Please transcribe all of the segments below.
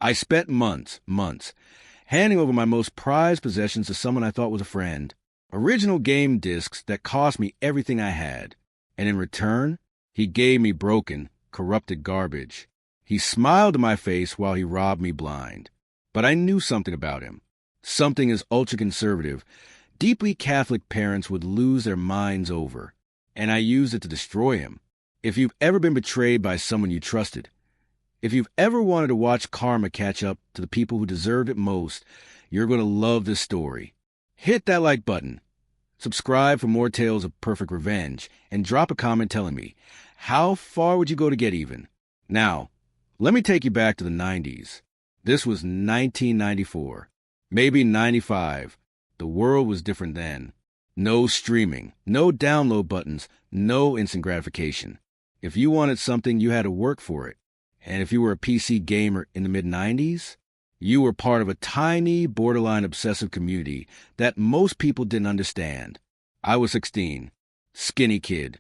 I spent months, handing over my most prized possessions to someone I thought was a friend. Original game discs that cost me everything I had. And in return, he gave me broken, corrupted garbage. He smiled in my face while he robbed me blind. But I knew something about him. Something his ultra-conservative, deeply Catholic parents would lose their minds over. And I used it to destroy him. If you've ever been betrayed by someone you trusted, if you've ever wanted to watch karma catch up to the people who deserved it most, you're going to love this story. Hit that like button, subscribe for more tales of perfect revenge, and drop a comment telling me, how far would you go to get even? Now, let me take you back to the 90s. This was 1994, maybe 95. The world was different then. No streaming, no download buttons, no instant gratification. If you wanted something, you had to work for it. And if you were a PC gamer in the mid-90s, you were part of a tiny, borderline obsessive community that most people didn't understand. I was 16, skinny kid.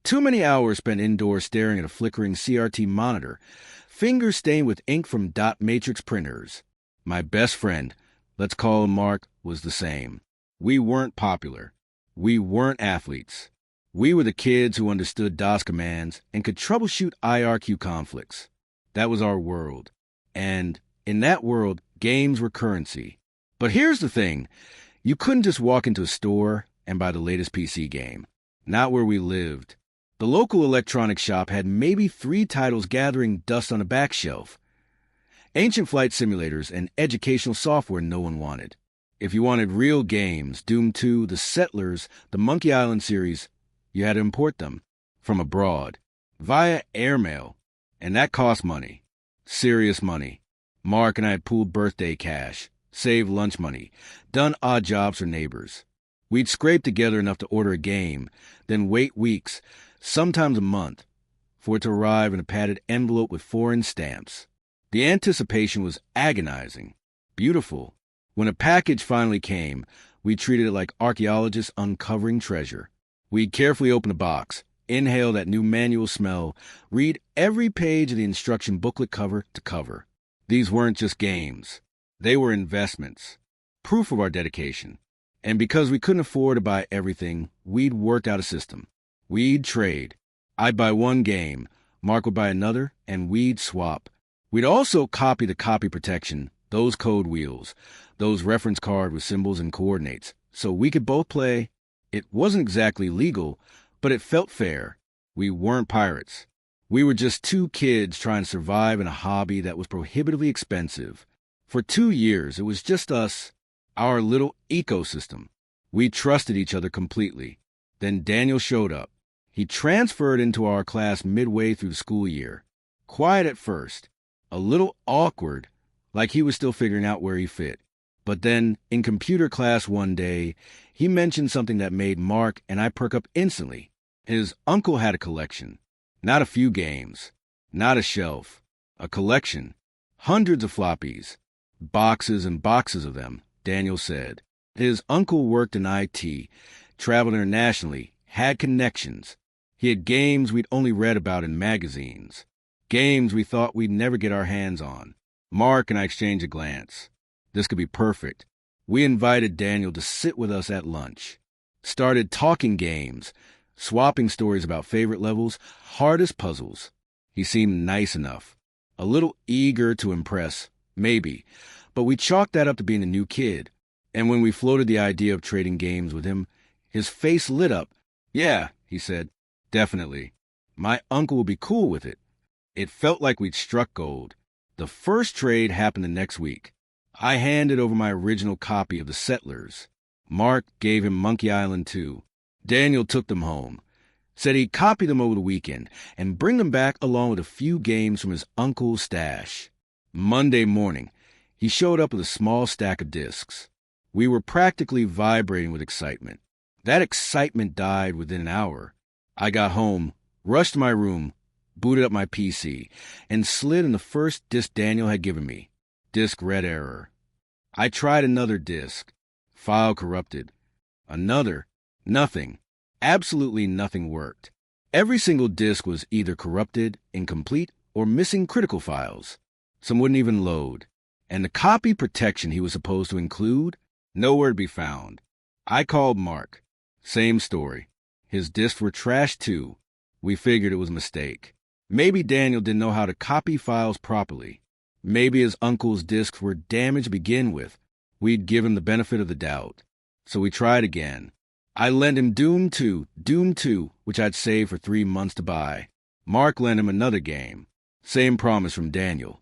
Too many hours spent indoors staring at a flickering CRT monitor, fingers stained with ink from dot matrix printers. My best friend, let's call him Mark, was the same. We weren't popular. We weren't athletes. We were the kids who understood DOS commands and could troubleshoot IRQ conflicts. That was our world. And in that world, games were currency. But here's the thing. You couldn't just walk into a store and buy the latest PC game. Not where we lived. The local electronics shop had maybe 3 titles gathering dust on a back shelf. Ancient flight simulators and educational software no one wanted. If you wanted real games, Doom 2, The Settlers, the Monkey Island series, you had to import them from abroad via airmail, and that cost money. Serious money. Mark and I had pooled birthday cash, saved lunch money, done odd jobs for neighbors. We'd scrape together enough to order a game, then wait weeks, sometimes a month, for it to arrive in a padded envelope with foreign stamps. The anticipation was agonizing, beautiful. When a package finally came, we treated it like archaeologists uncovering treasure. We'd carefully open the box, inhale that new manual smell, read every page of the instruction booklet cover to cover. These weren't just games. They were investments, proof of our dedication. And because we couldn't afford to buy everything, we'd worked out a system. We'd trade. I'd buy one game, Mark would buy another, and we'd swap. We'd also copy the copy protection, those code wheels, those reference cards with symbols and coordinates, so we could both play. It wasn't exactly legal, but it felt fair. We weren't pirates. We were just 2 kids trying to survive in a hobby that was prohibitively expensive. For 2 years, it was just us, our little ecosystem. We trusted each other completely. Then Daniel showed up. He transferred into our class midway through the school year. Quiet at first, a little awkward, like he was still figuring out where he fit. But then, in computer class one day, he mentioned something that made Mark and I perk up instantly. His uncle had a collection. Not a few games. Not a shelf. A collection. Hundreds of floppies. Boxes and boxes of them, Daniel said. His uncle worked in IT, traveled internationally, had connections. He had games we'd only read about in magazines. Games we thought we'd never get our hands on. Mark and I exchanged a glance. This could be perfect. We invited Daniel to sit with us at lunch. Started talking games, swapping stories about favorite levels, hardest puzzles. He seemed nice enough. A little eager to impress, maybe, but we chalked that up to being a new kid. And when we floated the idea of trading games with him, his face lit up. Yeah, he said, definitely. My uncle will be cool with it. It felt like we'd struck gold. The first trade happened the next week. I handed over my original copy of The Settlers. Mark gave him Monkey Island 2. Daniel took them home. Said he'd copy them over the weekend and bring them back along with a few games from his uncle's stash. Monday morning, he showed up with a small stack of discs. We were practically vibrating with excitement. That excitement died within an hour. I got home, rushed to my room, booted up my PC, and slid in the first disc Daniel had given me. Disk red error. I tried another disk. File corrupted. Another. Nothing. Absolutely nothing worked. Every single disk was either corrupted, incomplete, or missing critical files. Some wouldn't even load. And the copy protection he was supposed to include, nowhere to be found. I called Mark. Same story. His discs were trashed too. We figured it was a mistake. Maybe Daniel didn't know how to copy files properly. Maybe his uncle's discs were damaged to begin with. We'd give him the benefit of the doubt. So we tried again. I lent him Doom 2, which I'd saved for 3 months to buy. Mark lent him another game. Same promise from Daniel.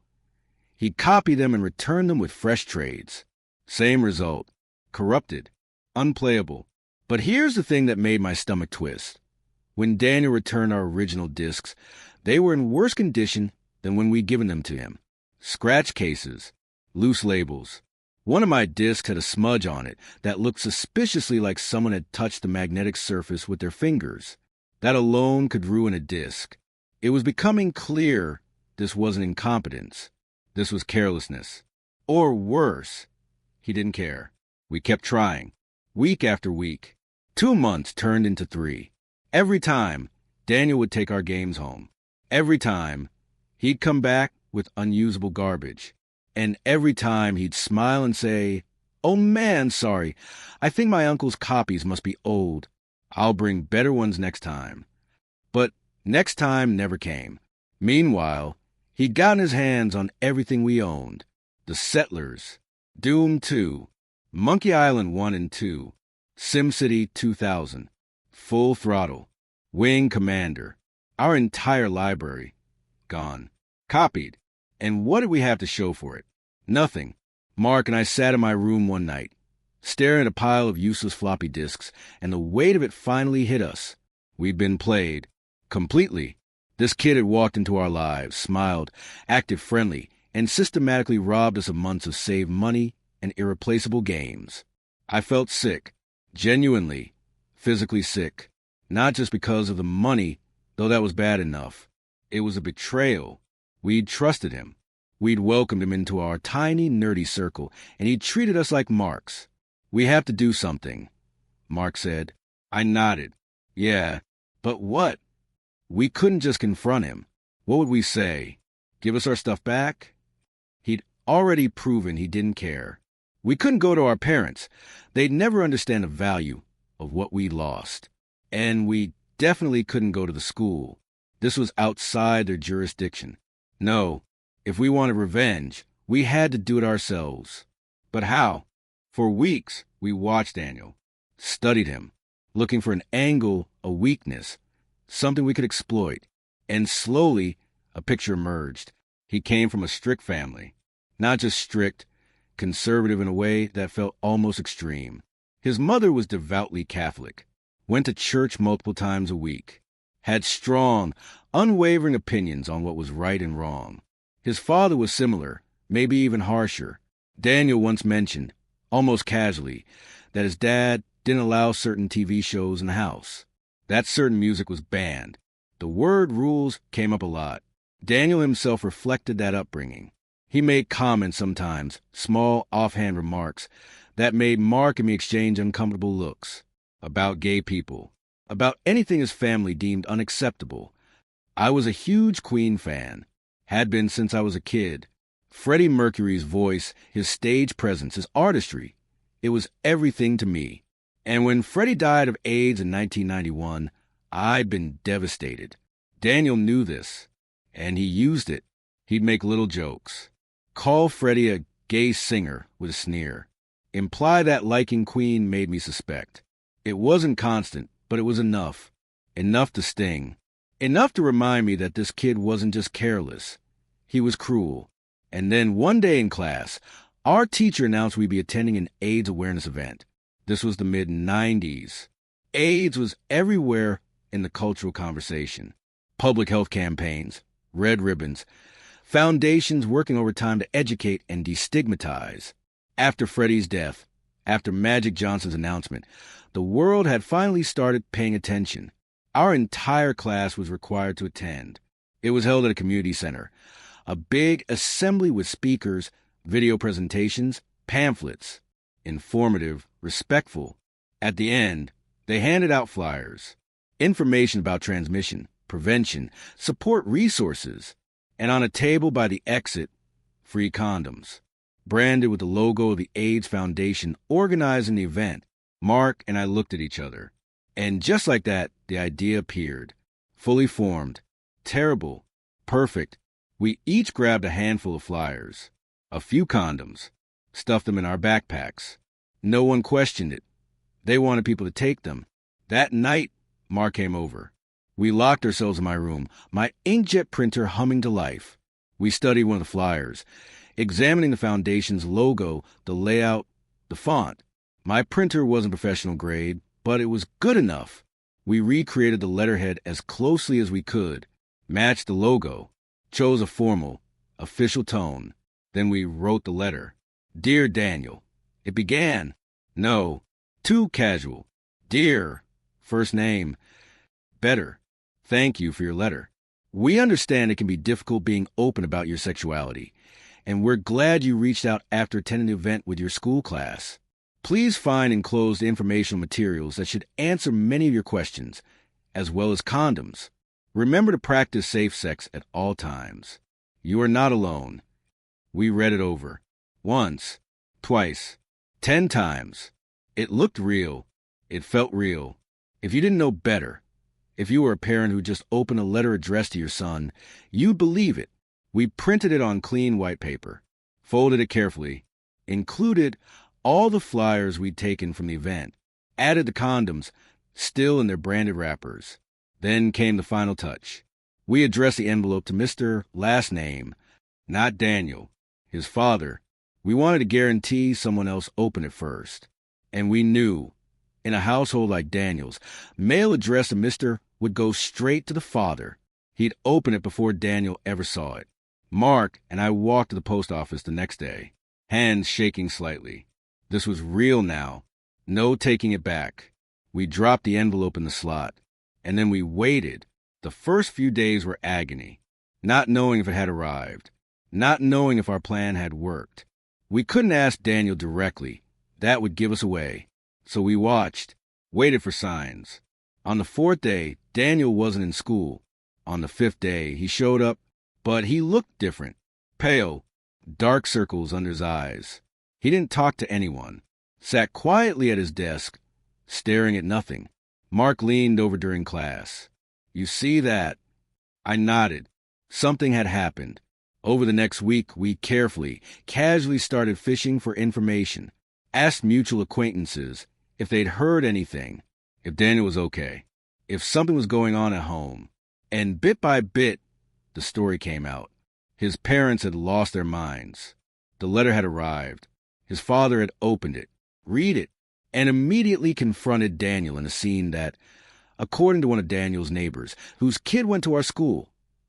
He'd copy them and return them with fresh trades. Same result. Corrupted. Unplayable. But here's the thing that made my stomach twist. When Daniel returned our original discs, they were in worse condition than when we'd given them to him. Scratch cases. Loose labels. One of my discs had a smudge on it that looked suspiciously like someone had touched the magnetic surface with their fingers. That alone could ruin a disc. It was becoming clear this wasn't incompetence. This was carelessness. Or worse, he didn't care. We kept trying. Week after week. 2 months turned into 3. Every time, Daniel would take our games home. Every time, he'd come back with unusable garbage. And every time he'd smile and say, "Oh man, sorry. I think my uncle's copies must be old. I'll bring better ones next time." But next time never came. Meanwhile, he'd gotten his hands on everything we owned. The Settlers, Doom 2, Monkey Island 1 and 2, SimCity 2000, Full Throttle, Wing Commander, our entire library. Gone. Copied. And what did we have to show for it? Nothing. Mark and I sat in my room one night, staring at a pile of useless floppy disks, and the weight of it finally hit us. We'd been played. Completely. This kid had walked into our lives, smiled, acted friendly, and systematically robbed us of months of saved money and irreplaceable games. I felt sick. Genuinely, physically sick. Not just because of the money, though that was bad enough. It was a betrayal. We'd trusted him. We'd welcomed him into our tiny, nerdy circle, and he'd treated us like marks. "We have to do something," Mark said. I nodded. "Yeah, but what?" We couldn't just confront him. What would we say? Give us our stuff back? He'd already proven he didn't care. We couldn't go to our parents. They'd never understand the value of what we lost. And we definitely couldn't go to the school. This was outside their jurisdiction. No, if we wanted revenge, we had to do it ourselves. But how? For weeks, we watched Daniel, studied him, looking for an angle, a weakness, something we could exploit. And slowly, a picture emerged. He came from a strict family. Not just strict, conservative in a way that felt almost extreme. His mother was devoutly Catholic, went to church multiple times a week, had strong, unwavering opinions on what was right and wrong. His father was similar, maybe even harsher. Daniel once mentioned, almost casually, that his dad didn't allow certain TV shows in the house. That certain music was banned. The word rules came up a lot. Daniel himself reflected that upbringing. He made comments sometimes, small, offhand remarks, that made Mark and me exchange uncomfortable looks. About gay people. About anything his family deemed unacceptable. I was a huge Queen fan. Had been since I was a kid. Freddie Mercury's voice, his stage presence, his artistry. It was everything to me. And when Freddie died of AIDS in 1991, I'd been devastated. Daniel knew this, and he used it. He'd make little jokes. Call Freddie a gay singer with a sneer. Imply that liking Queen made me suspect. It wasn't constant, but it was enough. Enough to sting. Enough to remind me that this kid wasn't just careless. He was cruel. And then one day in class, our teacher announced we'd be attending an AIDS awareness event. This was the mid-90s. AIDS was everywhere in the cultural conversation. Public health campaigns, red ribbons, foundations working overtime to educate and destigmatize. After Freddie's death, after Magic Johnson's announcement, the world had finally started paying attention. Our entire class was required to attend. It was held at a community center. A big assembly with speakers, video presentations, pamphlets. Informative, respectful. At the end, they handed out flyers. Information about transmission, prevention, support resources. And on a table by the exit, free condoms. Branded with the logo of the AIDS Foundation organizing the event, Mark and I looked at each other. And just like that, the idea appeared. Fully formed. Terrible. Perfect. We each grabbed a handful of flyers. A few condoms. Stuffed them in our backpacks. No one questioned it. They wanted people to take them. That night, Mark came over. We locked ourselves in my room, my inkjet printer humming to life. We studied one of the flyers, examining the foundation's logo, the layout, the font. My printer wasn't professional grade, but it was good enough. We recreated the letterhead as closely as we could, matched the logo, chose a formal, official tone. Then we wrote the letter. Dear Daniel. It began. No, too casual. Dear, first name. Better. Thank you for your letter. We understand it can be difficult being open about your sexuality, and we're glad you reached out after attending the event with your school class. Please find enclosed informational materials that should answer many of your questions, as well as condoms. Remember to practice safe sex at all times. You are not alone. We read it over. Once, twice, 10 times. It looked real. It felt real. If you didn't know better, if you were a parent who just opened a letter addressed to your son, you'd believe it. We printed it on clean white paper, folded it carefully, included all the flyers we'd taken from the event, added the condoms, still in their branded wrappers. Then came the final touch. We addressed the envelope to Mr. Last Name, not Daniel, his father. We wanted to guarantee someone else opened it first. And we knew, in a household like Daniel's, mail addressed to Mr. would go straight to the father. He'd open it before Daniel ever saw it. Mark and I walked to the post office the next day, hands shaking slightly. This was real now. No taking it back. We dropped the envelope in the slot, and then we waited. The first few days were agony, not knowing if it had arrived, not knowing if our plan had worked. We couldn't ask Daniel directly. That would give us away. So we watched, waited for signs. On the 4th day, Daniel wasn't in school. On the 5th day, he showed up, but he looked different. Pale, dark circles under his eyes. He didn't talk to anyone. Sat quietly at his desk, staring at nothing. Mark leaned over during class. You see that? I nodded. Something had happened. Over the next week, we carefully, casually started fishing for information. Asked mutual acquaintances if they'd heard anything, if Daniel was okay, if something was going on at home. And bit by bit, the story came out. His parents had lost their minds. The letter had arrived. His father had opened it, read it, and immediately confronted Daniel in a scene that, according to one of Daniel's neighbors, whose kid went to our school,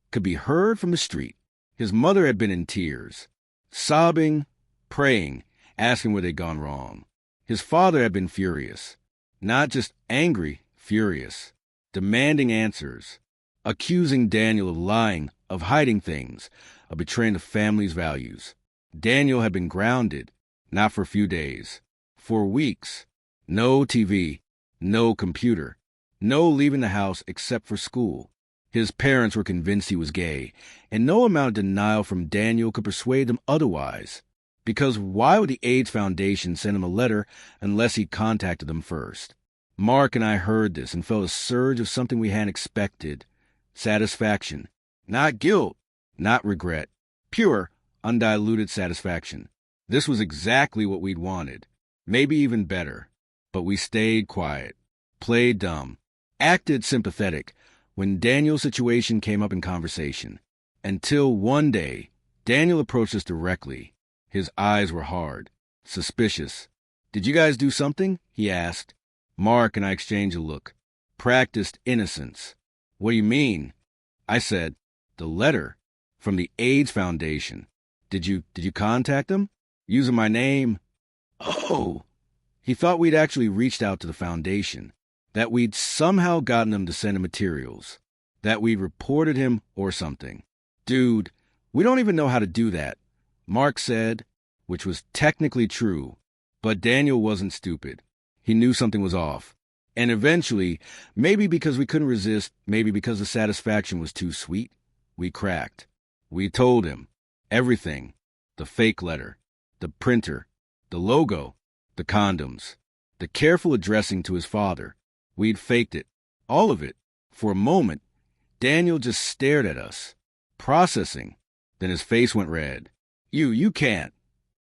could be heard from the street. His mother had been in tears, sobbing, praying, asking where they'd gone wrong. His father had been furious, not just angry, furious, demanding answers, accusing Daniel of lying, of hiding things, of betraying the family's values. Daniel had been grounded, not for a few days, for weeks. No TV, no computer, no leaving the house except for school. His parents were convinced he was gay, and no amount of denial from Daniel could persuade them otherwise. Because why would the AIDS Foundation send him a letter unless he contacted them first? Mark and I heard this and felt a surge of something we hadn't expected. Satisfaction. Not guilt, not regret. Pure, undiluted satisfaction. This was exactly what we'd wanted. Maybe even better. But we stayed quiet, played dumb, acted sympathetic when Daniel's situation came up in conversation. Until one day, Daniel approached us directly. His eyes were hard, suspicious. Did you guys do something? He asked. Mark and I exchanged a look. Practiced innocence. What do you mean? I said, the letter from the AIDS Foundation. Did you contact them? Using my name? Oh! He thought we'd actually reached out to the foundation, that we'd somehow gotten them to send him materials, that we'd reported him or something. Dude, we don't even know how to do that, Mark said, which was technically true, but Daniel wasn't stupid. He knew something was off. And eventually, maybe because we couldn't resist, maybe because the satisfaction was too sweet, we cracked. We told him everything. the fake letter, the printer, the logo, the condoms, the careful addressing to his father. We'd faked it, all of it. For a moment, Daniel just stared at us, processing. Then his face went red. You can't.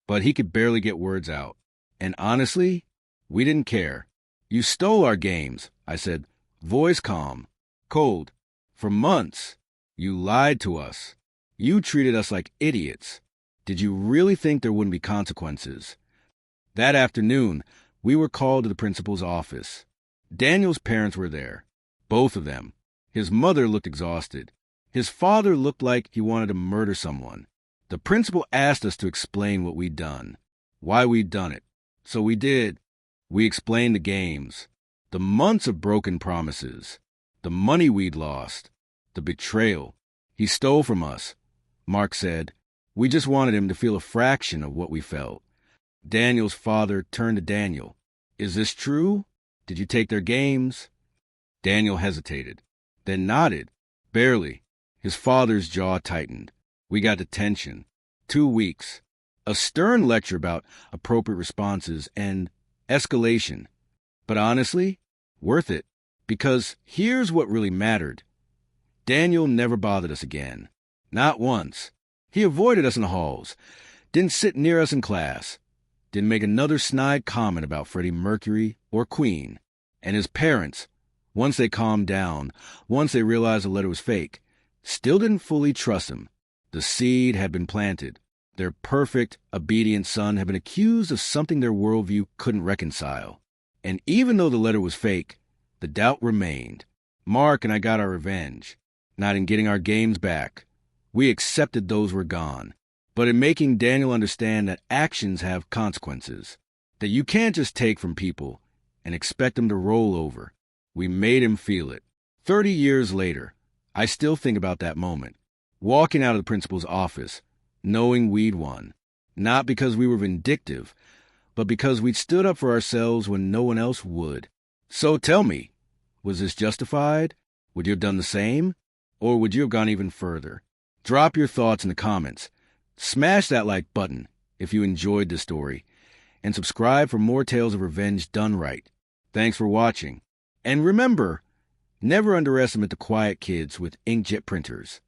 But he could barely get words out. And honestly, we didn't care. You stole our games, I said, voice calm, cold. For months, you lied to us. You treated us like idiots. Did you really think there wouldn't be consequences? That afternoon, we were called to the principal's office. Daniel's parents were there, both of them. His mother looked exhausted. His father looked like he wanted to murder someone. The principal asked us to explain what we'd done, why we'd done it. So we did. We explained the games, the months of broken promises, the money we'd lost, the betrayal. He stole from us, Mark said. We just wanted him to feel a fraction of what we felt. Daniel's father turned to Daniel. Is this true? Did you take their games? Daniel hesitated, then nodded. Barely. His father's jaw tightened. We got detention. 2 weeks. A stern lecture about appropriate responses and escalation. But honestly, worth it. Because here's what really mattered. Daniel never bothered us again. Not once. He avoided us in the halls. Didn't sit near us in class. Didn't make another snide comment about Freddie Mercury or Queen. And his parents, once they calmed down, once they realized the letter was fake, still didn't fully trust him. The seed had been planted. Their perfect, obedient son had been accused of something their worldview couldn't reconcile. And even though the letter was fake, the doubt remained. Mark and I got our revenge, not in getting our games back. We accepted those were gone, but in making Daniel understand that actions have consequences, that you can't just take from people and expect them to roll over. We made him feel it. 30 years later, I still think about that moment, walking out of the principal's office, knowing we'd won, not because we were vindictive, but because we'd stood up for ourselves when no one else would. So tell me, was this justified? Would you have done the same? Or would you have gone even further? Drop your thoughts in the comments. Smash that like button if you enjoyed this story, and subscribe for more tales of revenge done right. Thanks for watching. And remember, never underestimate the quiet kids with inkjet printers.